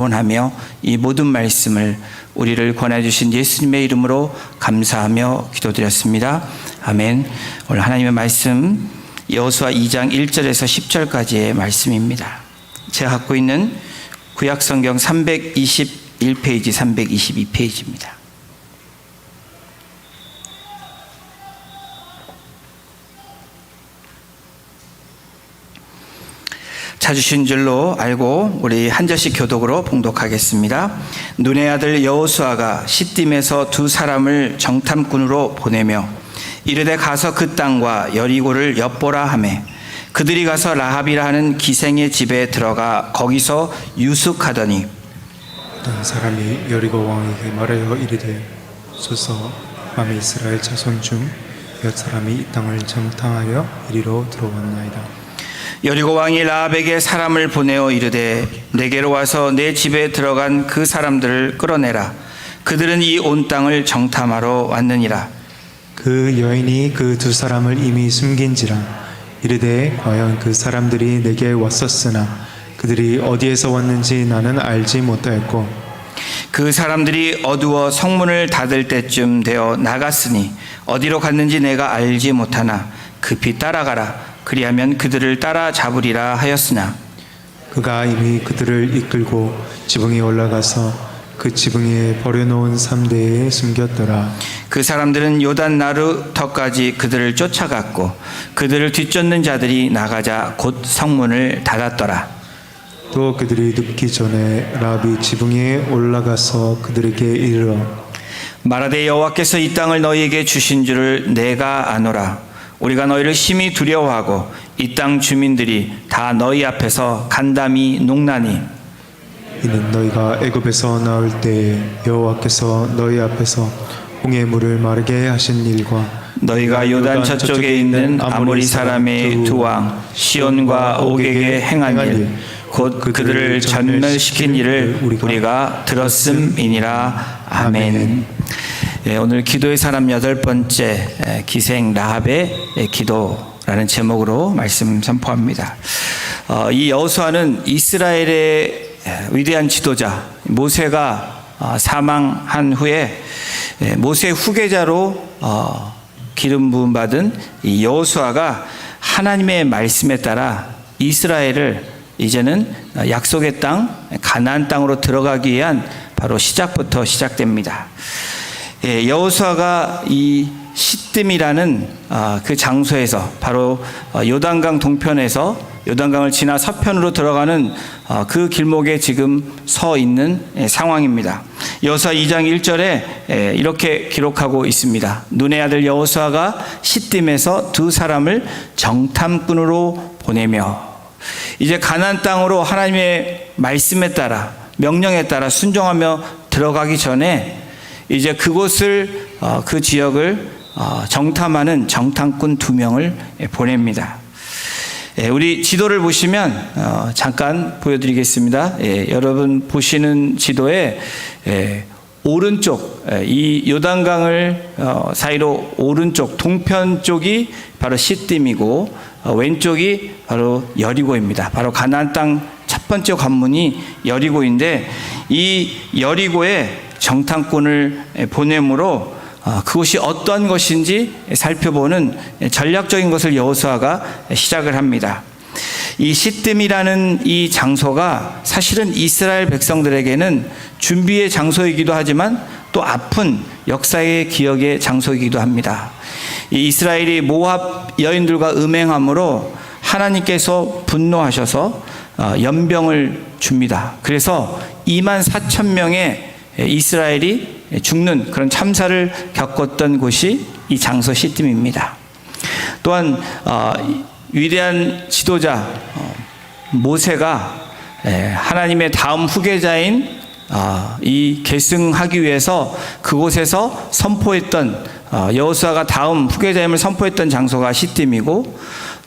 원하며 이 모든 말씀을 우리를 권해주신 예수님의 이름으로 감사하며 기도드렸습니다. 아멘. 오늘 하나님의 말씀 여호수아 2장 1절에서 10절까지의 말씀입니다. 제가 갖고 있는 구약성경 321페이지, 322페이지입니다. 찾으신 줄로 알고 우리 한 절씩 교독으로 봉독하겠습니다. 눈의 아들 여호수아가 시딤에서 두 사람을 정탐꾼으로 보내며 이르되 가서 그 땅과 여리고를 엿보라 하매 그들이 가서 라합이라 하는 기생의 집에 들어가 거기서 유숙하더니 어떤 사람이 여리고 왕에게 말하여 이르되 소서 밤에 이스라엘 자손 중 몇 사람이 이 땅을 정탐하여 이리로 들어왔나이다. 여리고 왕이 라합에게 사람을 보내어 이르되 내게로 와서 내 집에 들어간 그 사람들을 끌어내라. 그들은 이 온 땅을 정탐하러 왔느니라. 그 여인이 그 두 사람을 이미 숨긴지라. 이르되 과연 그 사람들이 내게 왔었으나 그들이 어디에서 왔는지 나는 알지 못하였고 그 사람들이 어두워 성문을 닫을 때쯤 되어 나갔으니 어디로 갔는지 내가 알지 못하나 급히 따라가라. 그리하면 그들을 따라 잡으리라 하였으나 그가 이미 그들을 이끌고 지붕에 올라가서 그 지붕에 버려놓은 삼대에 숨겼더라. 그 사람들은 요단 나루터까지 그들을 쫓아갔고 그들을 뒤쫓는 자들이 나가자 곧 성문을 닫았더라. 또 그들이 눕기 전에 라합이 지붕에 올라가서 그들에게 이르러 말하되 여호와께서 이 땅을 너희에게 주신 줄을 내가 아노라. 우리가 너희를 심히 두려워하고 이 땅 주민들이 다 너희 앞에서 간담이 녹나니 이는 너희가 애굽에서 나올 때에 여호와께서 너희 앞에서 홍해 물을 마르게 하신 일과 너희가 요단 저쪽에 있는 아모리 사람의 두 왕 시온과 옥에게 행한 일 곧 그들을 전멸시킨 일을 우리가 들었음이니라. 아멘. 오늘 기도의 사람 8번째 기생 라합의 기도라는 제목으로 말씀 선포합니다. 이 여호수아는 이스라엘의 위대한 지도자 모세가 사망한 후에 모세 후계자로 기름 부음 받은 이 여호수아가 하나님의 말씀에 따라 이스라엘을 이제는 약속의 땅 가나안 땅으로 들어가기 위한 바로 시작부터 시작됩니다. 여호수아가 이 시딤이라는 그 장소에서 바로 요단강 동편에서 요단강을 지나 서편으로 들어가는 그 길목에 지금 서 있는 상황입니다. 여호수아 2장 1절에 이렇게 기록하고 있습니다. 눈의 아들 여호수아가 시딤에서 두 사람을 정탐꾼으로 보내며 이제 가나안 땅으로 하나님의 말씀에 따라 명령에 따라 순종하며 들어가기 전에 이제 그곳을 그 지역을 정탐하는 정탐꾼 2명을 보냅니다. 우리 지도를 보시면 잠깐 보여드리겠습니다. 여러분 보시는 지도에 오른쪽 이 요단강을 사이로 오른쪽 동편 쪽이 바로 시딤이고 왼쪽이 바로 여리고입니다. 바로 가나안 땅 첫 번째 관문이 여리고인데 이 여리고에 정탐꾼을 보내므로 그곳이 어떤 것인지 살펴보는 전략적인 것을 여호수아가 시작을 합니다. 이 시딤이라는 이 장소가 사실은 이스라엘 백성들에게는 준비의 장소이기도 하지만 또 아픈 역사의 기억의 장소이기도 합니다. 이 이스라엘이 모압 여인들과 음행함으로 하나님께서 분노하셔서 연병을 줍니다. 그래서 24,000명의 이스라엘이 죽는 그런 참사를 겪었던 곳이 이 장소 시딤입니다. 또한 위대한 지도자 모세가 하나님의 다음 후계자인 이 계승하기 위해서 그곳에서 선포했던 여호수아가 다음 후계자임을 선포했던 장소가 시딤이고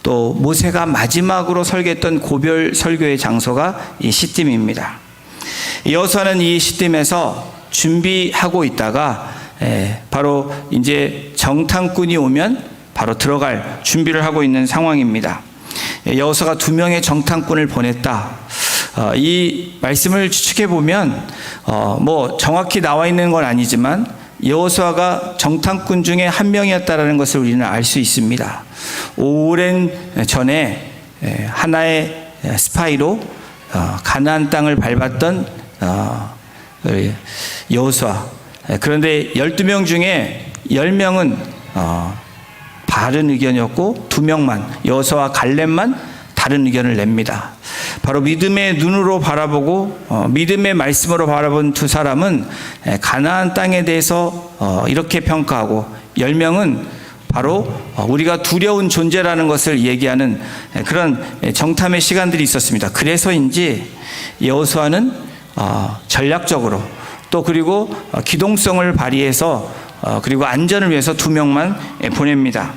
또 모세가 마지막으로 설계했던 고별 설교의 장소가 이 시딤입니다. 여호수아는 이 시딤에서 준비하고 있다가 바로 이제 정탐꾼이 오면 바로 들어갈 준비를 하고 있는 상황입니다. 여호수아가 2명의 정탐꾼을 보냈다. 이 말씀을 추측해 보면 뭐 정확히 나와 있는 건 아니지만 여호수아가 정탐꾼 중에 한 명이었다라는 것을 우리는 알 수 있습니다. 오랜 전에 하나의 스파이로 가나안 땅을 밟았던 여호수아. 그런데 12명 중에 10명은 바른 의견이었고 2명만, 여호수아와 갈렙만 다른 의견을 냅니다. 바로 믿음의 눈으로 바라보고 믿음의 말씀으로 바라본 두 사람은 가나안 땅에 대해서 이렇게 평가하고 10명은 바로 우리가 두려운 존재라는 것을 얘기하는 그런 정탐의 시간들이 있었습니다. 그래서인지 여호수아는 전략적으로 또 그리고 기동성을 발휘해서 그리고 안전을 위해서 2명만 보냅니다.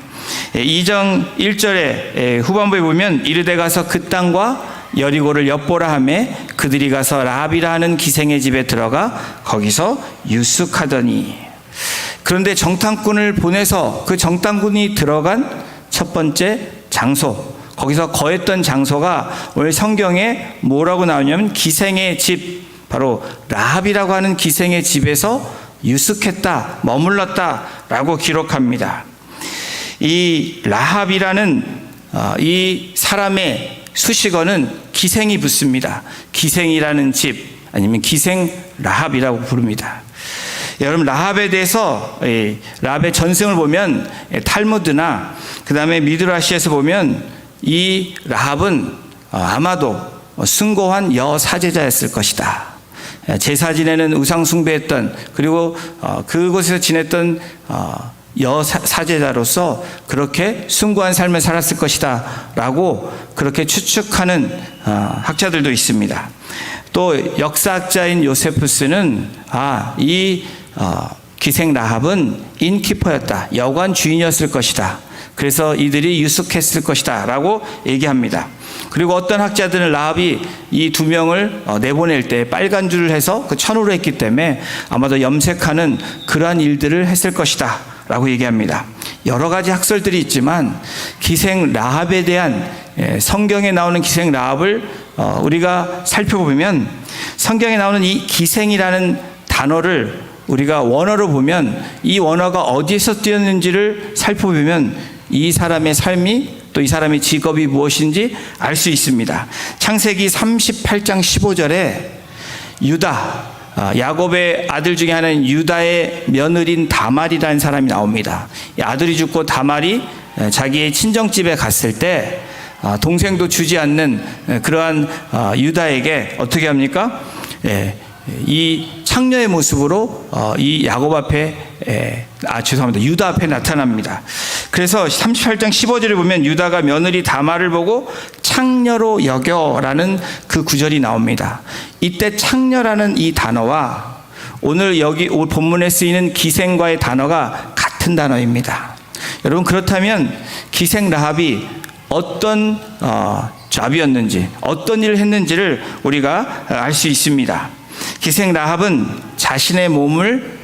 2장 1절에 후반부에 보면 이르되 가서 그 땅과 여리고를 엿보라 하매 그들이 가서 라합이라 하는 기생의 집에 들어가 거기서 유숙하더니. 그런데 정탐꾼을 보내서 그 정탐꾼이 들어간 첫 번째 장소, 거기서 거했던 장소가 오늘 성경에 뭐라고 나오냐면 기생의 집, 바로 라합이라고 하는 기생의 집에서 유숙했다, 머물렀다라고 기록합니다. 이 라합이라는 이 사람의 수식어는 기생이 붙습니다. 기생이라는 집 아니면 기생 라합이라고 부릅니다. 여러분, 라합에 대해서 라합의 전승을 보면 탈무드나 그 다음에 미드라시에서 보면 이 라합은 아마도 숭고한 여사제자였을 것이다. 제사 지내는 우상 숭배했던, 그리고 그곳에서 지냈던 여사제자로서 그렇게 숭고한 삶을 살았을 것이다 라고 그렇게 추측하는 학자들도 있습니다. 또 역사학자인 요세푸스는 이 기생 라합은 인키퍼였다, 여관 주인이었을 것이다, 그래서 이들이 유숙했을 것이다 라고 얘기합니다. 그리고 어떤 학자들은 라합이 이 2명을 내보낼 때 빨간 줄을 해서 그 천으로 했기 때문에 아마도 염색하는 그러한 일들을 했을 것이다 라고 얘기합니다. 여러 가지 학설들이 있지만 기생 라합에 대한 성경에 나오는 기생 라합을 우리가 살펴보면 성경에 나오는 이 기생이라는 단어를 우리가 원어로 보면 이 원어가 어디에서 띄었는지를 살펴보면 이 사람의 삶이 또 이 사람의 직업이 무엇인지 알 수 있습니다. 창세기 38장 15절에 유다, 야곱의 아들 중에 하나인 유다의 며느리인 다말이라는 사람이 나옵니다. 이 아들이 죽고 다말이 자기의 친정집에 갔을 때 동생도 주지 않는 그러한 유다에게 어떻게 합니까? 이 창녀의 모습으로 이 야곱 앞에 죄송합니다. 유다 앞에 나타납니다. 그래서 38장 15절을 보면 유다가 며느리 다말을 보고 창녀로 여겨라는 그 구절이 나옵니다. 이때 창녀라는 이 단어와 오늘 여기 본문에 쓰이는 기생과의 단어가 같은 단어입니다. 여러분, 그렇다면 기생 라합이 어떤 잡이었는지, 어떤 일을 했는지를 우리가 알 수 있습니다. 기생 라합은 자신의 몸을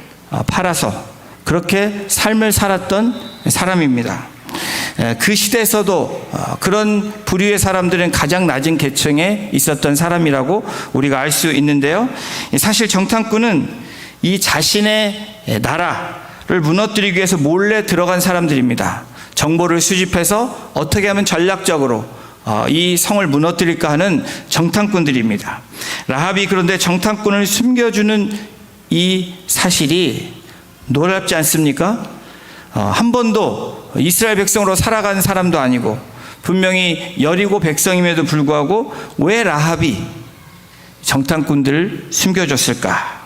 팔아서 그렇게 삶을 살았던 사람입니다. 그 시대에서도 그런 부류의 사람들은 가장 낮은 계층에 있었던 사람이라고 우리가 알 수 있는데요. 사실 정탐꾼은 이 자신의 나라를 무너뜨리기 위해서 몰래 들어간 사람들입니다. 정보를 수집해서 어떻게 하면 전략적으로 이 성을 무너뜨릴까 하는 정탐꾼들입니다. 라합이 그런데 정탐꾼을 숨겨주는 이 사실이 놀랍지 않습니까? 한 번도 이스라엘 백성으로 살아간 사람도 아니고 분명히 여리고 백성임에도 불구하고 왜 라합이 정탐꾼들을 숨겨줬을까?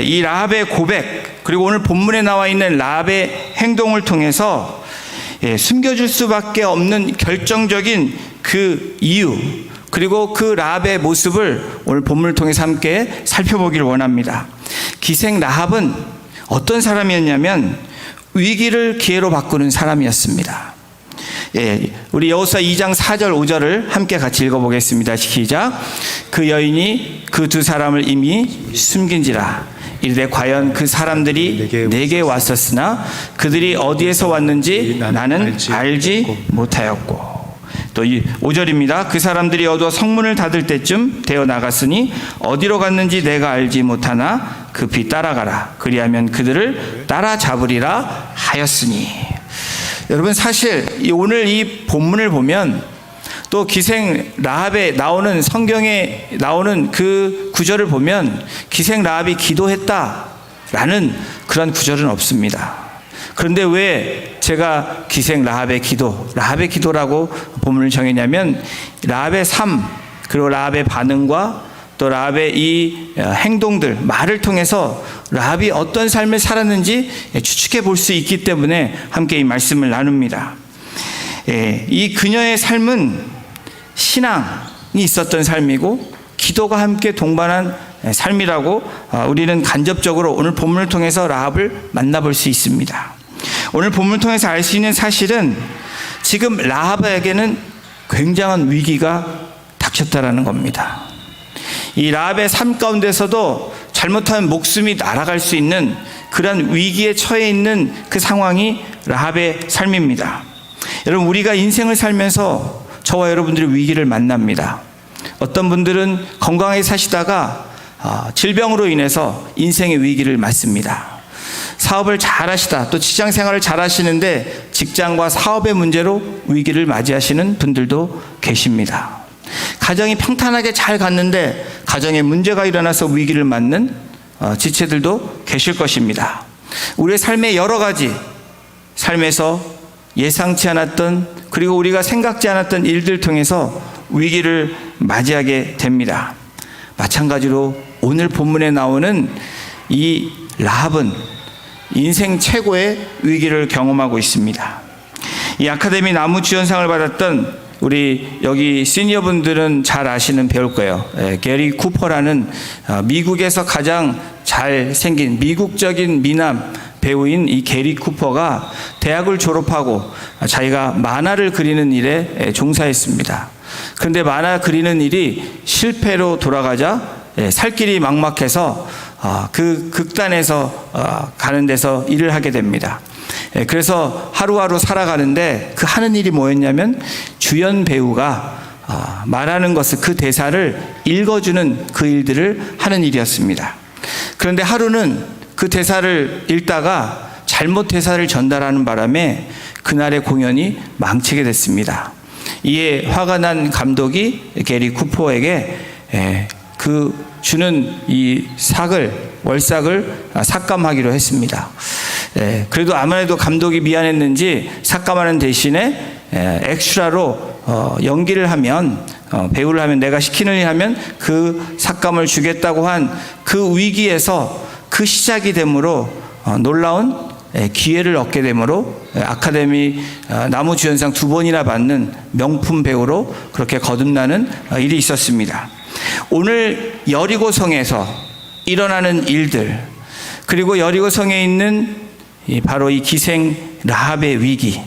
이 라합의 고백, 그리고 오늘 본문에 나와 있는 라합의 행동을 통해서 숨겨줄 수밖에 없는 결정적인 그 이유, 그리고 그 라합의 모습을 오늘 본문을 통해서 함께 살펴보기를 원합니다. 기생 라합은 어떤 사람이었냐면 위기를 기회로 바꾸는 사람이었습니다. 우리 여호수아 2장 4절 5절을 함께 같이 읽어보겠습니다. 시작. 그 여인이 그 2 사람을 이미 숨긴지라. 이르되 과연 그 사람들이 내게 왔었으나 그들이 어디에서 왔는지 나는 알지 못하였고. 또 5절입니다. 그 사람들이 어두워 성문을 닫을 때쯤 되어 나갔으니 어디로 갔는지 내가 알지 못하나 급히 따라가라. 그리하면 그들을 따라잡으리라 하였으니. 여러분, 사실 오늘 이 본문을 보면 또 기생 라합에 나오는, 성경에 나오는 그 구절을 보면 기생 라합이 기도했다라는 그런 구절은 없습니다. 그런데 왜 제가 기생 라합의 기도라고 본문을 정했냐면, 라합의 삶, 그리고 라합의 반응과 또 라합의 이 행동들, 말을 통해서 라합이 어떤 삶을 살았는지 추측해 볼 수 있기 때문에 함께 이 말씀을 나눕니다. 이 그녀의 삶은 신앙이 있었던 삶이고 기도가 함께 동반한 삶이라고 우리는 간접적으로 오늘 본문을 통해서 라합을 만나볼 수 있습니다. 오늘 본문을 통해서 알 수 있는 사실은 지금 라합에게는 굉장한 위기가 닥쳤다라는 겁니다. 이 라합의 삶 가운데서도 잘못하면 목숨이 날아갈 수 있는 그런 위기에 처해 있는 그 상황이 라합의 삶입니다. 여러분, 우리가 인생을 살면서 저와 여러분들이 위기를 만납니다. 어떤 분들은 건강하게 사시다가 질병으로 인해서 인생의 위기를 맞습니다. 사업을 잘 하시다, 또 직장 생활을 잘 하시는데 직장과 사업의 문제로 위기를 맞이하시는 분들도 계십니다. 가정이 평탄하게 잘 갔는데 가정에 문제가 일어나서 위기를 맞는 지체들도 계실 것입니다. 우리의 삶의 여러 가지, 삶에서 예상치 않았던, 그리고 우리가 생각지 않았던 일들 통해서 위기를 맞이하게 됩니다. 마찬가지로 오늘 본문에 나오는 이 라합은 인생 최고의 위기를 경험하고 있습니다. 이 아카데미 나무주연상을 받았던 우리 여기 시니어분들은 잘 아시는 배우일 거예요. 게리 쿠퍼라는 미국에서 가장 잘생긴 미국적인 미남 배우인 이 게리 쿠퍼가 대학을 졸업하고 자기가 만화를 그리는 일에 종사했습니다. 그런데 만화 그리는 일이 실패로 돌아가자 살 길이 막막해서 그 극단에서 가는 데서 일을 하게 됩니다. 그래서 하루하루 살아가는데 그 하는 일이 뭐였냐면 주연 배우가 말하는 것을, 그 대사를 읽어주는 그 일들을 하는 일이었습니다. 그런데 하루는 그 대사를 읽다가 잘못 대사를 전달하는 바람에 그날의 공연이 망치게 됐습니다. 이에 화가 난 감독이 게리 쿠퍼에게 그 주는 이 월삭을 삭감하기로 했습니다. 그래도 아무래도 감독이 미안했는지 삭감하는 대신에 엑스트라로 연기를 하면, 배우를 하면, 내가 시키는 일 하면 그 삭감을 주겠다고 한 그 위기에서 그 시작이 되므로 놀라운 기회를 얻게 되므로 아카데미 나무주연상 2번이나 받는 명품 배우로 그렇게 거듭나는 일이 있었습니다. 오늘 여리고성에서 일어나는 일들, 그리고 여리고성에 있는 바로 이 기생 라합의 위기,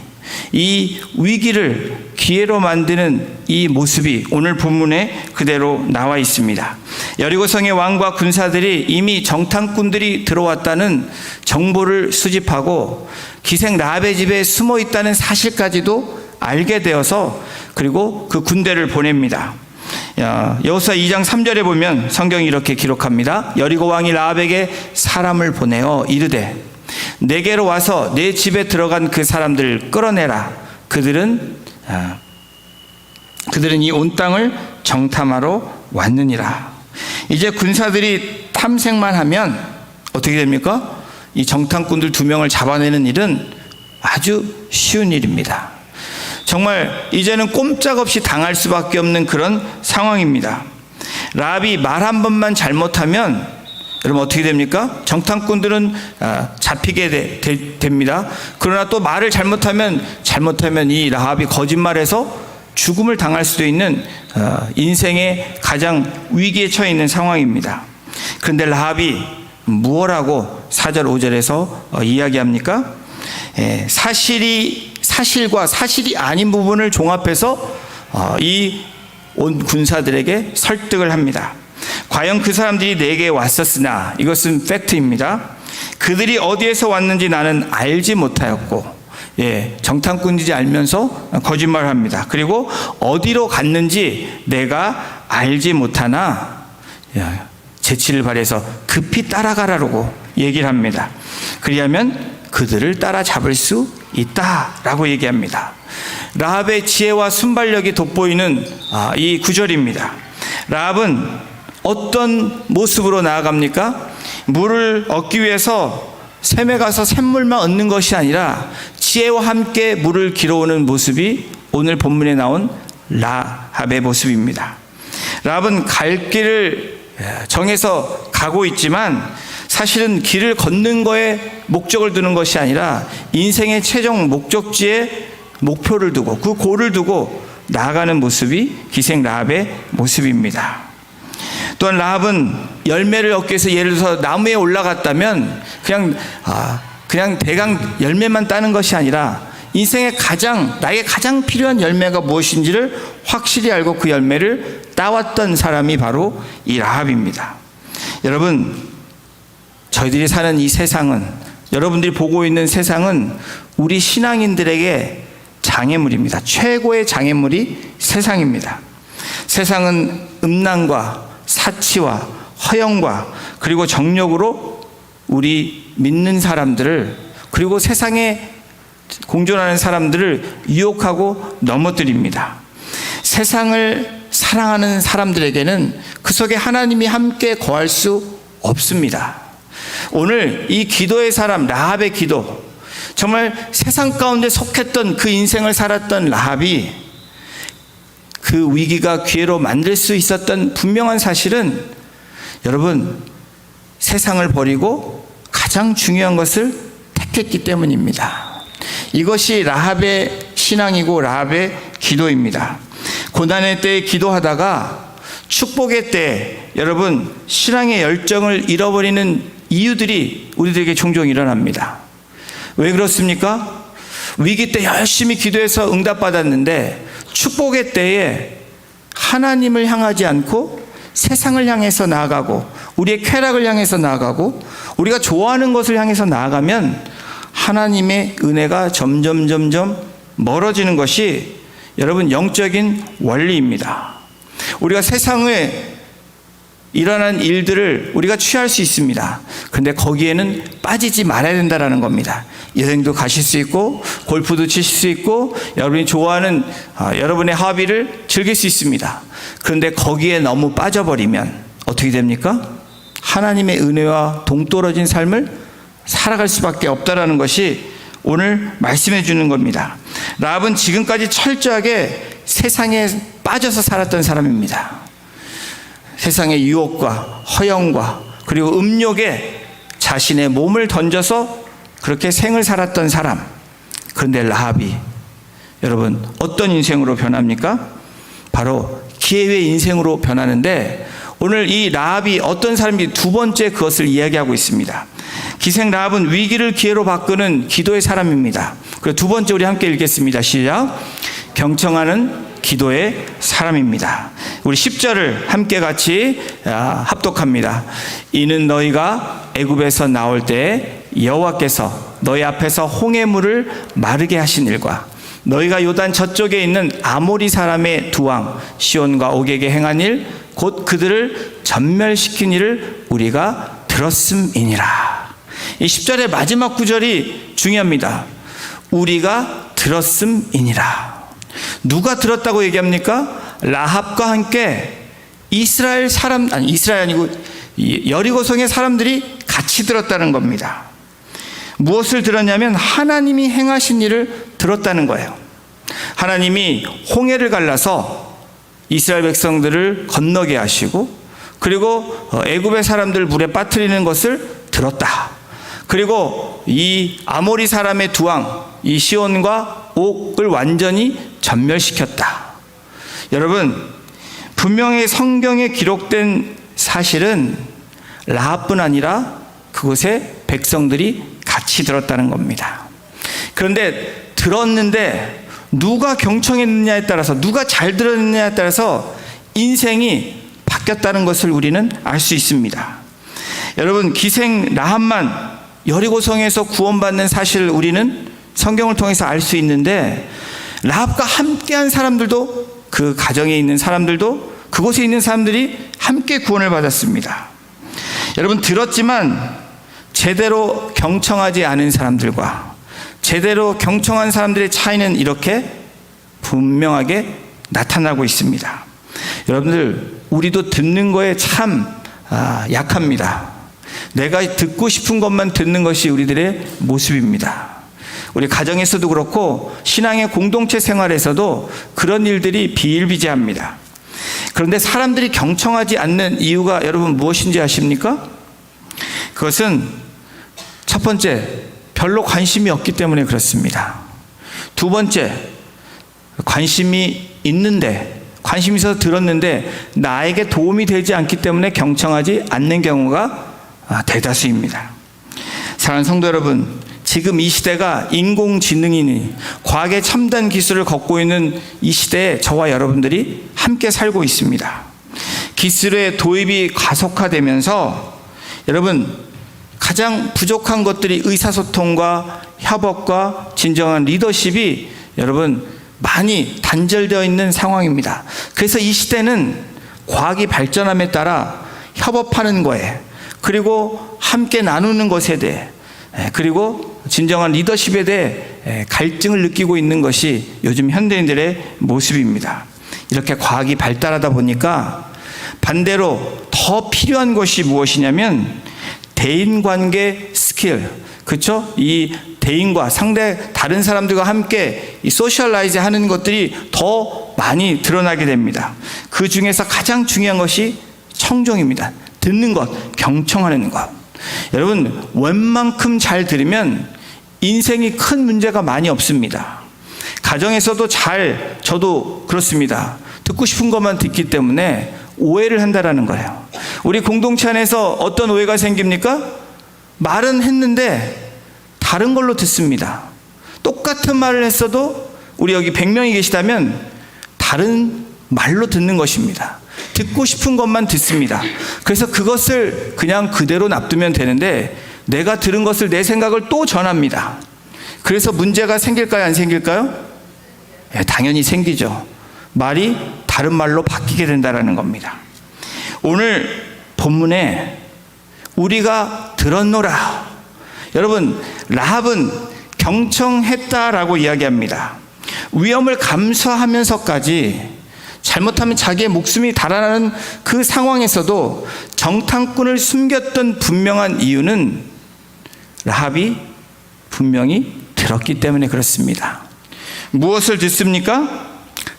이 위기를 기회로 만드는 이 모습이 오늘 본문에 그대로 나와 있습니다. 여리고성의 왕과 군사들이 이미 정탐꾼들이 들어왔다는 정보를 수집하고 기생 라합의 집에 숨어 있다는 사실까지도 알게 되어서 그리고 그 군대를 보냅니다. 여호수아 2장 3절에 보면 성경이 이렇게 기록합니다. 여리고 왕이 라합에게 사람을 보내어 이르되 내게로 와서 내 집에 들어간 그 사람들을 끌어내라. 그들은 이 온 땅을 정탐하러 왔느니라. 이제 군사들이 탐색만 하면 어떻게 됩니까? 이 정탐꾼들 2명을 잡아내는 일은 아주 쉬운 일입니다. 정말 이제는 꼼짝없이 당할 수밖에 없는 그런 상황입니다. 라합이 말 한 번만 잘못하면 여러분 어떻게 됩니까? 정탐꾼들은 잡히게 됩니다. 그러나 또 말을 잘못하면 이 라합이 거짓말해서 죽음을 당할 수도 있는 인생의 가장 위기에 처해 있는 상황입니다. 그런데 라합이 무엇라고 4절 5절에서 이야기합니까? 사실과 사실이 아닌 부분을 종합해서 이 온 군사들에게 설득을 합니다. 과연 그 사람들이 내게 왔었으나, 이것은 팩트입니다. 그들이 어디에서 왔는지 나는 알지 못하였고 정탐꾼인지 알면서 거짓말을 합니다. 그리고 어디로 갔는지 내가 알지 못하나 재치를 발해서 급히 따라가라고 얘기를 합니다. 그리하면 그들을 따라잡을 수 있다라고 얘기합니다. 라합의 지혜와 순발력이 돋보이는 이 구절입니다. 라합은 어떤 모습으로 나아갑니까? 물을 얻기 위해서 샘에 가서 샘물만 얻는 것이 아니라 지혜와 함께 물을 길어오는 모습이 오늘 본문에 나온 라합의 모습입니다. 라합은 갈 길을 정해서 가고 있지만 사실은 길을 걷는 거에 목적을 두는 것이 아니라 인생의 최종 목적지에 목표를 두고 그 골을 두고 나아가는 모습이 기생 라합의 모습입니다. 또한 라합은 열매를 얻기 위해서 예를 들어서 나무에 올라갔다면 그냥 대강 열매만 따는 것이 아니라 인생의 나에게 가장 필요한 열매가 무엇인지를 확실히 알고 그 열매를 따왔던 사람이 바로 이 라합입니다. 여러분, 저희들이 사는 이 세상은, 여러분들이 보고 있는 세상은 우리 신앙인들에게 장애물입니다. 최고의 장애물이 세상입니다. 세상은 음란과 사치와 허영과 그리고 정욕으로 우리 믿는 사람들을, 그리고 세상에 공존하는 사람들을 유혹하고 넘어뜨립니다. 세상을 사랑하는 사람들에게는 그 속에 하나님이 함께 거할 수 없습니다. 오늘 이 기도의 사람 라합의 기도, 정말 세상 가운데 속했던 그 인생을 살았던 라합이 그 위기가 기회로 만들 수 있었던 분명한 사실은, 여러분, 세상을 버리고 가장 중요한 것을 택했기 때문입니다. 이것이 라합의 신앙이고 라합의 기도입니다. 고난의 때에 기도하다가 축복의 때에 여러분 신앙의 열정을 잃어버리는 이유들이 우리들에게 종종 일어납니다. 왜 그렇습니까? 위기 때 열심히 기도해서 응답받았는데 축복의 때에 하나님을 향하지 않고 세상을 향해서 나아가고 우리의 쾌락을 향해서 나아가고 우리가 좋아하는 것을 향해서 나아가면 하나님의 은혜가 점점 멀어지는 것이 여러분 영적인 원리입니다. 우리가 세상에 일어난 일들을 우리가 취할 수 있습니다. 그런데 거기에는 빠지지 말아야 된다는 겁니다. 여행도 가실 수 있고 골프도 치실 수 있고 여러분이 좋아하는 여러분의 허비를 즐길 수 있습니다. 그런데 거기에 너무 빠져버리면 어떻게 됩니까? 하나님의 은혜와 동떨어진 삶을 살아갈 수밖에 없다라는 것이 오늘 말씀해 주는 겁니다. 라합은 지금까지 철저하게 세상에 빠져서 살았던 사람입니다. 세상의 유혹과 허영과 그리고 음욕에 자신의 몸을 던져서 그렇게 생을 살았던 사람. 그런데 라합이 여러분 어떤 인생으로 변합니까? 바로 기회의 인생으로 변하는데 오늘 이 라합이 어떤 사람인지 두 번째 그것을 이야기하고 있습니다. 기생 라합은 위기를 기회로 바꾸는 기도의 사람입니다. 그리고 두 번째 우리 함께 읽겠습니다. 시작. 경청하는 기도의 사람입니다. 우리 10절을 함께 같이 합독합니다. 이는 너희가 애굽에서 나올 때 여호와께서 너희 앞에서 홍해물을 마르게 하신 일과 너희가 요단 저쪽에 있는 아모리 사람의 두 왕 시온과 옥에게 행한 일 곧 그들을 전멸시킨 일을 우리가 들었음이니라. 이 10절의 마지막 구절이 중요합니다. 우리가 들었음이니라. 누가 들었다고 얘기합니까? 라합과 함께 이스라엘 아니고 여리고성의 사람들이 같이 들었다는 겁니다. 무엇을 들었냐면 하나님이 행하신 일을 들었다는 거예요. 하나님이 홍해를 갈라서 이스라엘 백성들을 건너게 하시고 그리고 애굽의 사람들 물에 빠뜨리는 것을 들었다. 그리고 이 아모리 사람의 두 왕, 이 시온과 옥을 완전히 전멸시켰다. 여러분, 분명히 성경에 기록된 사실은 라합뿐 아니라 그곳에 백성들이 같이 들었다는 겁니다. 그런데 들었는데 누가 경청했느냐에 따라서, 누가 잘 들었느냐에 따라서 인생이 바뀌었다는 것을 우리는 알 수 있습니다. 여러분, 기생 라합만 여리고성에서 구원받는 사실을 우리는 성경을 통해서 알 수 있는데 라합과 함께한 사람들도, 그 가정에 있는 사람들도, 그곳에 있는 사람들이 함께 구원을 받았습니다. 여러분, 들었지만 제대로 경청하지 않은 사람들과 제대로 경청한 사람들의 차이는 이렇게 분명하게 나타나고 있습니다. 여러분들, 우리도 듣는 거에 참 약합니다. 내가 듣고 싶은 것만 듣는 것이 우리들의 모습입니다. 우리 가정에서도 그렇고 신앙의 공동체 생활에서도 그런 일들이 비일비재합니다. 그런데 사람들이 경청하지 않는 이유가 여러분 무엇인지 아십니까? 그것은 첫 번째, 별로 관심이 없기 때문에 그렇습니다. 두 번째, 관심이 있는데, 관심이 있어서 들었는데 나에게 도움이 되지 않기 때문에 경청하지 않는 경우가 대다수입니다. 사랑하는 성도 여러분, 지금 이 시대가 인공지능이니 과학의 첨단 기술을 걷고 있는 이 시대에 저와 여러분들이 함께 살고 있습니다. 기술의 도입이 가속화되면서 여러분, 가장 부족한 것들이 의사소통과 협업과 진정한 리더십이 여러분 많이 단절되어 있는 상황입니다. 그래서 이 시대는 과학이 발전함에 따라 협업하는 거에, 그리고 함께 나누는 것에 대해, 그리고 진정한 리더십에 대해 갈증을 느끼고 있는 것이 요즘 현대인들의 모습입니다. 이렇게 과학이 발달하다 보니까 반대로 더 필요한 것이 무엇이냐면 대인관계 스킬, 그렇죠? 이 대인과 상대 다른 사람들과 함께 이 소셜라이즈 하는 것들이 더 많이 드러나게 됩니다. 그 중에서 가장 중요한 것이 청종입니다. 듣는 것, 경청하는 것. 여러분, 웬만큼 잘 들으면 인생이 큰 문제가 많이 없습니다. 가정에서도 저도 그렇습니다. 듣고 싶은 것만 듣기 때문에 오해를 한다라는 거예요. 우리 공동체 안에서 어떤 오해가 생깁니까? 말은 했는데 다른 걸로 듣습니다. 똑같은 말을 했어도 우리 여기 100명이 계시다면 다른 말로 듣는 것입니다. 듣고 싶은 것만 듣습니다. 그래서 그것을 그냥 그대로 놔두면 되는데 내가 들은 것을, 내 생각을 또 전합니다. 그래서 문제가 생길까요, 안 생길까요? 당연히 생기죠. 말이 다른 말로 바뀌게 된다는 겁니다. 오늘 본문에 우리가 들었노라. 여러분, 라합은 경청했다라고 이야기합니다. 위험을 감수하면서까지, 잘못하면 자기의 목숨이 달아나는 그 상황에서도 정탐꾼을 숨겼던 분명한 이유는 라합이 분명히 들었기 때문에 그렇습니다. 무엇을 듣습니까?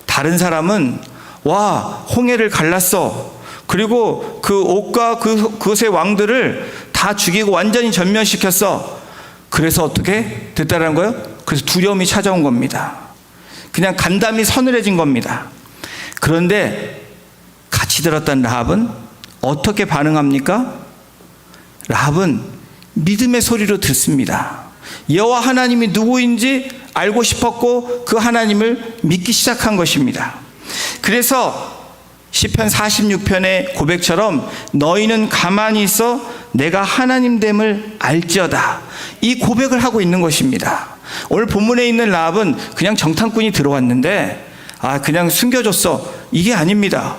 다른 사람은 와, 홍해를 갈랐어. 그리고 그 옥과 그것의 왕들을 다 죽이고 완전히 전멸시켰어. 그래서 어떻게 됐다는 거예요? 그래서 두려움이 찾아온 겁니다. 그냥 간담이 서늘해진 겁니다. 그런데 같이 들었던 라합은 어떻게 반응합니까? 라합은 믿음의 소리로 듣습니다. 여호와 하나님이 누구인지 알고 싶었고 그 하나님을 믿기 시작한 것입니다. 그래서 시편 46편의 고백처럼 너희는 가만히 있어 내가 하나님됨을 알지어다, 이 고백을 하고 있는 것입니다. 오늘 본문에 있는 라합은 그냥 정탐꾼이 들어왔는데 그냥 숨겨줬어, 이게 아닙니다.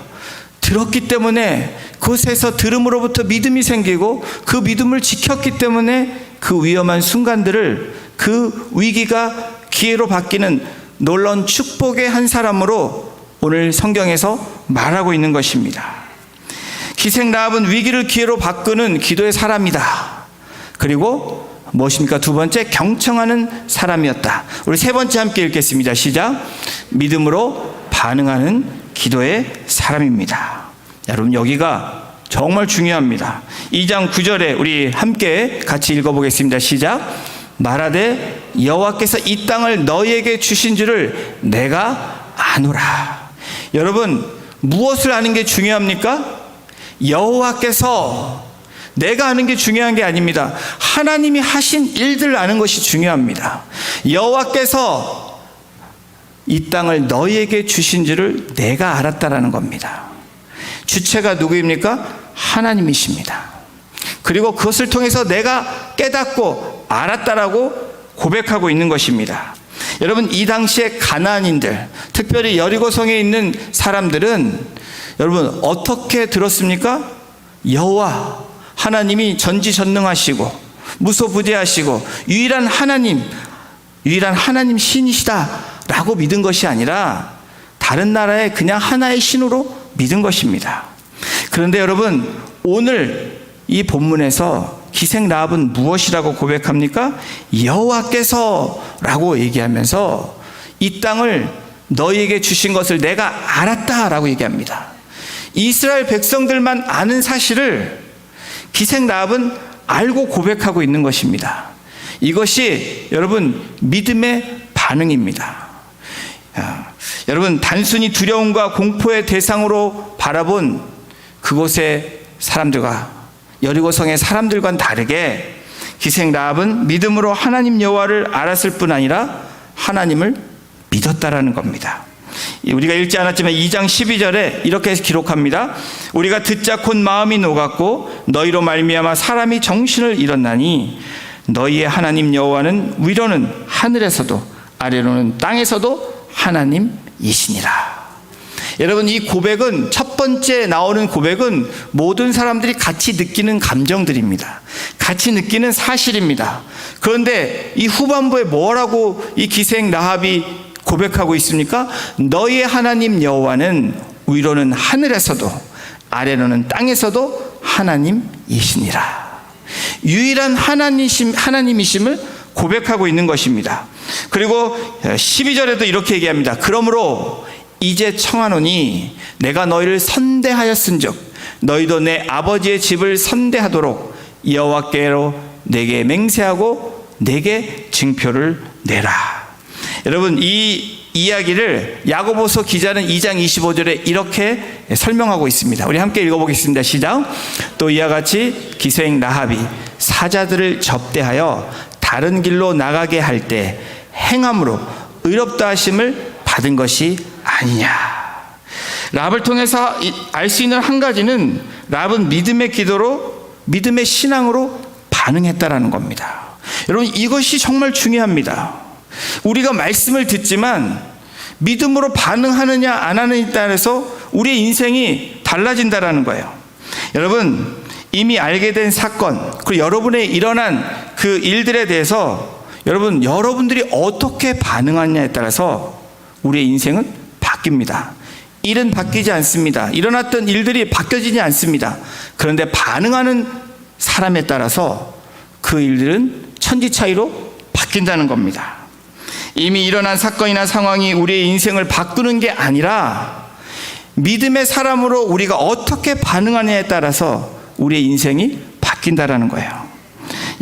들었기 때문에 그곳에서 들음으로부터 믿음이 생기고 그 믿음을 지켰기 때문에 그 위험한 순간들을, 그 위기가 기회로 바뀌는 놀라운 축복의 한 사람으로 오늘 성경에서 말하고 있는 것입니다. 기생 라합은 위기를 기회로 바꾸는 기도의 사람이다. 그리고 무엇입니까? 두 번째, 경청하는 사람이었다. 우리 세 번째 함께 읽겠습니다. 시작. 믿음으로 반응하는 기도의 사람입니다. 여러분, 여기가 정말 중요합니다. 2장 9절에 우리 함께 같이 읽어보겠습니다. 시작. 말하되 여호와께서 이 땅을 너희에게 주신 줄을 내가 아노라. 여러분, 무엇을 아는 게 중요합니까? 여호와께서, 내가 아는 게 중요한 게 아닙니다. 하나님이 하신 일들을 아는 것이 중요합니다. 여호와께서 이 땅을 너희에게 주신 줄을 내가 알았다라는 겁니다. 주체가 누구입니까? 하나님이십니다. 그리고 그것을 통해서 내가 깨닫고 알았다라고 고백하고 있는 것입니다. 여러분, 이 당시에 가나안인들, 특별히 여리고성에 있는 사람들은 여러분 어떻게 들었습니까? 여호와 하나님이 전지전능하시고 무소부재하시고 유일한 하나님 신이시다라고 믿은 것이 아니라 다른 나라의 그냥 하나의 신으로 믿은 것입니다. 그런데 여러분, 오늘 이 본문에서 기생 라합은 무엇이라고 고백합니까? 여호와께서라고 얘기하면서 이 땅을 너희에게 주신 것을 내가 알았다라고 얘기합니다. 이스라엘 백성들만 아는 사실을 기생 라합은 알고 고백하고 있는 것입니다. 이것이 여러분 믿음의 반응입니다. 여러분, 단순히 두려움과 공포의 대상으로 바라본 그곳의 사람들과 여리고성의 사람들과는 다르게 기생 라합은 믿음으로 하나님 여호와를 알았을 뿐 아니라 하나님을 믿었다라는 겁니다. 우리가 읽지 않았지만 2장 12절에 이렇게 기록합니다. 우리가 듣자 곧 마음이 녹았고 너희로 말미암아 사람이 정신을 잃었나니 너희의 하나님 여호와는 위로는 하늘에서도 아래로는 땅에서도 하나님이시니라. 여러분, 이 고백은, 첫 번째 나오는 고백은 모든 사람들이 같이 느끼는 감정들입니다. 같이 느끼는 사실입니다. 그런데 이 후반부에 뭐라고 이 기생 라합이 고백하고 있습니까? 너희의 하나님 여호와는 위로는 하늘에서도 아래로는 땅에서도 하나님이시니라. 유일한 하나님이심을 고백하고 있는 것입니다. 그리고 12절에도 이렇게 얘기합니다. 그러므로 이제 청하노니 내가 너희를 선대하였은즉 너희도 내 아버지의 집을 선대하도록 여호와께로 내게 맹세하고 내게 징표를 내라. 여러분, 이 이야기를 야고보서 기자는 2장 25절에 이렇게 설명하고 있습니다. 우리 함께 읽어보겠습니다. 시작. 또 이와 같이 기생 라합이 사자들을 접대하여 다른 길로 나가게 할 때 행함으로 의롭다 하심을 받은 것이 아니냐. 라합을 통해서 알 수 있는 한 가지는 라합은 믿음의 기도로, 믿음의 신앙으로 반응했다라는 겁니다. 여러분, 이것이 정말 중요합니다. 우리가 말씀을 듣지만 믿음으로 반응하느냐 안 하느냐에 따라서 우리의 인생이 달라진다라는 거예요. 여러분, 이미 알게 된 사건, 그리고 여러분의 일어난 그 일들에 대해서 여러분들이 어떻게 반응하느냐에 따라서 우리의 인생은 바뀝니다. 일은 바뀌지 않습니다. 일어났던 일들이 바뀌어지지 않습니다. 그런데 반응하는 사람에 따라서 그 일들은 천지 차이로 바뀐다는 겁니다. 이미 일어난 사건이나 상황이 우리의 인생을 바꾸는 게 아니라 믿음의 사람으로 우리가 어떻게 반응하느냐에 따라서 우리의 인생이 바뀐다라는 거예요.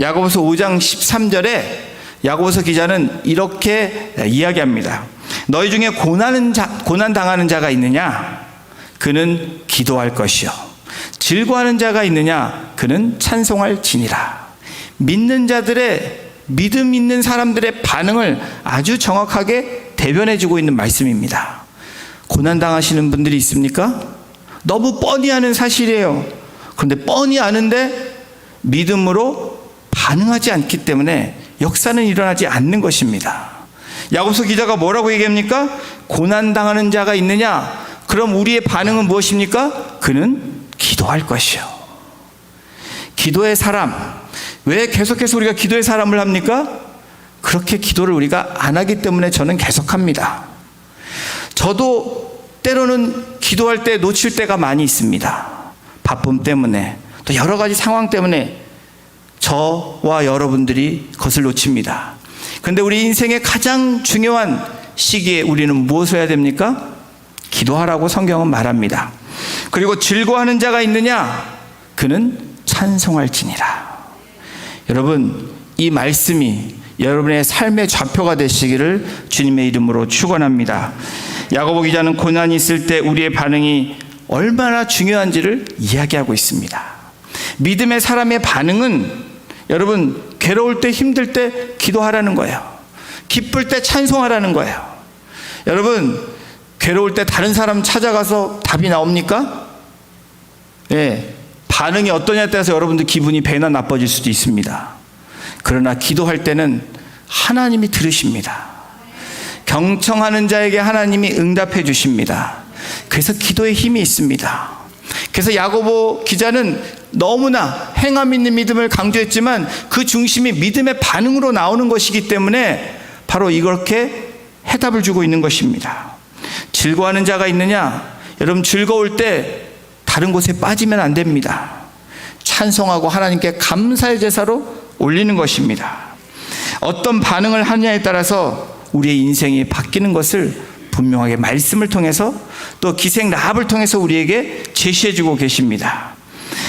야고보서 5장 13절에 야고보서 기자는 이렇게 이야기합니다. 너희 중에 고난 당하는 자가 있느냐? 그는 기도할 것이요. 즐거워하는 자가 있느냐? 그는 찬송할지니라. 믿는 자들의, 믿음 있는 사람들의 반응을 아주 정확하게 대변해주고 있는 말씀입니다. 고난 당하시는 분들이 있습니까? 너무 뻔히 아는 사실이에요. 그런데 뻔히 아는데 믿음으로 반응하지 않기 때문에 역사는 일어나지 않는 것입니다. 야고보서 기자가 뭐라고 얘기합니까? 고난 당하는 자가 있느냐? 그럼 우리의 반응은 무엇입니까? 그는 기도할 것이요. 기도의 사람. 왜 계속해서 우리가 기도의 사람을 합니까? 그렇게 기도를 우리가 안 하기 때문에 저는 계속합니다. 저도 때로는 기도할 때 놓칠 때가 많이 있습니다. 바쁨 때문에, 또 여러 가지 상황 때문에 저와 여러분들이 그것을 놓칩니다. 그런데 우리 인생의 가장 중요한 시기에 우리는 무엇을 해야 됩니까? 기도하라고 성경은 말합니다. 그리고 즐거워하는 자가 있느냐? 그는 찬송할지니라. 여러분, 이 말씀이 여러분의 삶의 좌표가 되시기를 주님의 이름으로 축원합니다. 야고보 기자는 고난이 있을 때 우리의 반응이 얼마나 중요한지를 이야기하고 있습니다. 믿음의 사람의 반응은 여러분, 괴로울 때, 힘들 때 기도하라는 거예요. 기쁠 때 찬송하라는 거예요. 여러분, 괴로울 때 다른 사람 찾아가서 답이 나옵니까? 예, 반응이 어떠냐에 따라서 여러분들 기분이 배나 나빠질 수도 있습니다. 그러나 기도할 때는 하나님이 들으십니다. 경청하는 자에게 하나님이 응답해 주십니다. 그래서 기도에 힘이 있습니다. 그래서 야고보 기자는 너무나 행함 있는 믿음을 강조했지만 그 중심이 믿음의 반응으로 나오는 것이기 때문에 바로 이렇게 해답을 주고 있는 것입니다. 즐거워하는 자가 있느냐? 여러분, 즐거울 때 다른 곳에 빠지면 안 됩니다. 찬송하고 하나님께 감사의 제사로 올리는 것입니다. 어떤 반응을 하느냐에 따라서 우리의 인생이 바뀌는 것을 분명하게 말씀을 통해서 또 기생 라합을 통해서 우리에게 제시해 주고 계십니다.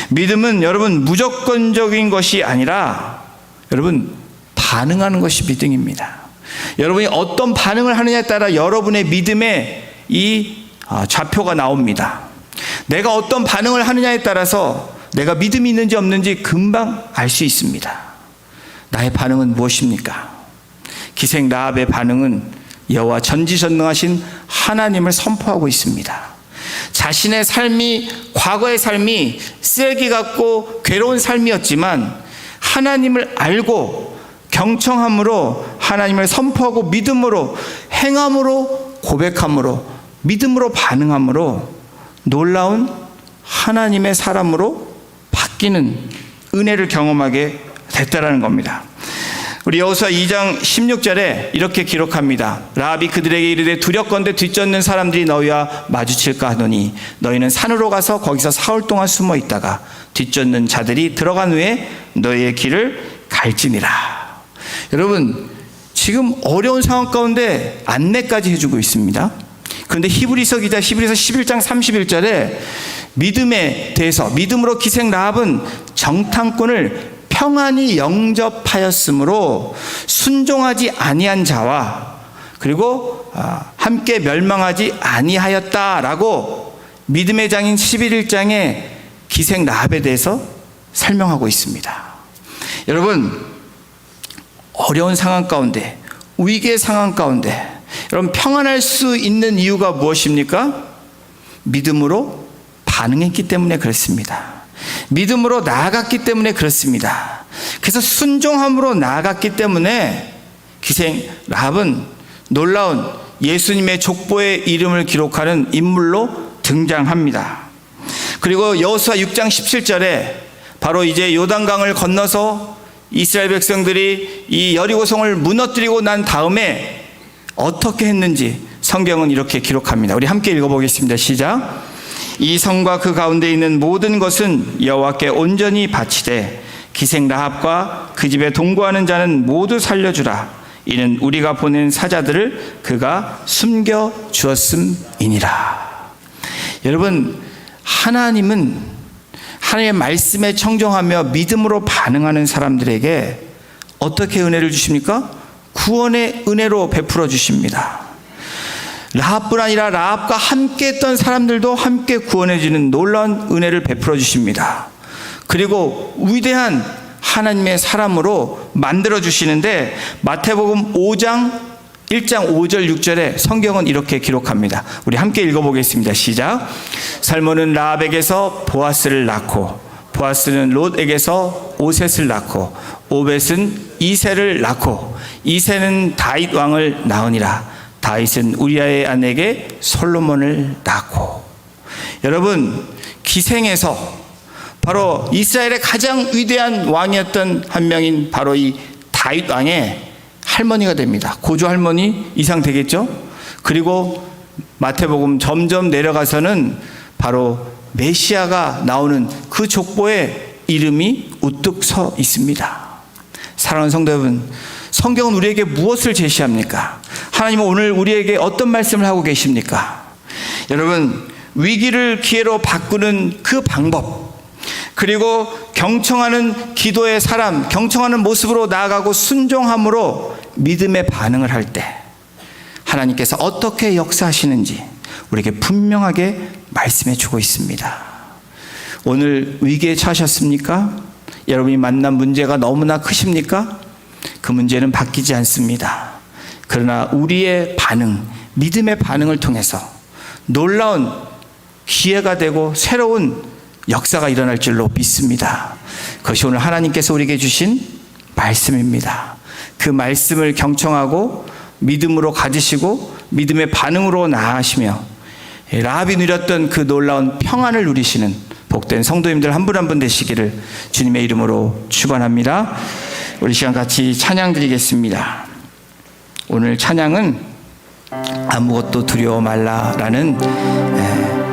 믿음은 여러분 무조건적인 것이 아니라 여러분 반응하는 것이 믿음입니다. 여러분이 어떤 반응을 하느냐에 따라 여러분의 믿음의 이 좌표가 나옵니다. 내가 어떤 반응을 하느냐에 따라서 내가 믿음이 있는지 없는지 금방 알 수 있습니다. 나의 반응은 무엇입니까? 기생 라합의 반응은 여호와 전지전능하신 하나님을 선포하고 있습니다. 자신의 삶이, 과거의 삶이 쓰레기 같고 괴로운 삶이었지만 하나님을 알고 경청함으로 하나님을 선포하고 믿음으로 행함으로 고백함으로 믿음으로 반응함으로 놀라운 하나님의 사람으로 바뀌는 은혜를 경험하게 됐다라는 겁니다. 우리 여호수아 2장 16절에 이렇게 기록합니다. 라합이 그들에게 이르되 두렵건대 뒤쫓는 사람들이 너희와 마주칠까 하노니 너희는 산으로 가서 거기서 사흘 동안 숨어 있다가 뒤쫓는 자들이 들어간 후에 너희의 길을 갈지니라. 여러분, 지금 어려운 상황 가운데 안내까지 해주고 있습니다. 그런데 히브리서 기자 히브리서 11장 31절에 믿음에 대해서 믿음으로 기생 라합은 정탐꾼을 평안히 영접하였으므로 순종하지 아니한 자와 그리고 함께 멸망하지 아니하였다라고 믿음의 장인 11장에 기생 라합에 대해서 설명하고 있습니다. 여러분, 어려운 상황 가운데, 위기의 상황 가운데 여러분 평안할 수 있는 이유가 무엇입니까? 믿음으로 반응했기 때문에 그렇습니다. 믿음으로 나아갔기 때문에 그렇습니다. 그래서 순종함으로 나아갔기 때문에 기생 라합은 놀라운 예수님의 족보의 이름을 기록하는 인물로 등장합니다. 그리고 여호수아 6장 17절에 바로 이제 요단강을 건너서 이스라엘 백성들이 이 여리고성을 무너뜨리고 난 다음에 어떻게 했는지 성경은 이렇게 기록합니다. 우리 함께 읽어보겠습니다. 시작. 이 성과 그 가운데 있는 모든 것은 여호와께 온전히 바치되 기생 라합과 그 집에 동거하는 자는 모두 살려주라. 이는 우리가 보낸 사자들을 그가 숨겨 주었음이니라. 여러분, 하나님은 하나님의 말씀에 청정하며 믿음으로 반응하는 사람들에게 어떻게 은혜를 주십니까? 구원의 은혜로 베풀어 주십니다. 라합뿐 아니라 라합과 함께 했던 사람들도 함께 구원해 주는 놀라운 은혜를 베풀어 주십니다. 그리고 위대한 하나님의 사람으로 만들어 주시는데 마태복음 5장 1장 5절 6절에 성경은 이렇게 기록합니다. 우리 함께 읽어보겠습니다. 시작. 살몬은 라합에게서 보아스를 낳고 보아스는 롯에게서 오셋을 낳고 오벳은 이새를 낳고 이새는 다윗 왕을 낳으니라. 다윗은 우리아의 아내에게 솔로몬을 낳고. 여러분, 기생에서 바로 이스라엘의 가장 위대한 왕이었던 한 명인 바로 이 다윗 왕의 할머니가 됩니다. 고조 할머니 이상 되겠죠? 그리고 마태복음 점점 내려가서는 바로 메시아가 나오는 그 족보에 이름이 우뚝 서 있습니다. 사랑하는 성도 여러분, 성경은 우리에게 무엇을 제시합니까? 하나님은 오늘 우리에게 어떤 말씀을 하고 계십니까? 여러분, 위기를 기회로 바꾸는 그 방법, 그리고 경청하는 기도의 사람, 경청하는 모습으로 나아가고 순종함으로 믿음의 반응을 할 때 하나님께서 어떻게 역사하시는지 우리에게 분명하게 말씀해 주고 있습니다. 오늘 위기에 처하셨습니까? 여러분이 만난 문제가 너무나 크십니까? 그 문제는 바뀌지 않습니다. 그러나 우리의 반응, 믿음의 반응을 통해서 놀라운 기회가 되고 새로운 역사가 일어날 줄로 믿습니다. 그것이 오늘 하나님께서 우리에게 주신 말씀입니다. 그 말씀을 경청하고 믿음으로 가지시고 믿음의 반응으로 나아가시며 라합이 누렸던 그 놀라운 평안을 누리시는 복된 성도님들 한 분 한 분 되시기를 주님의 이름으로 축원합니다. 우리 시간 같이 찬양 드리겠습니다. 오늘 찬양은 아무것도 두려워 말라라는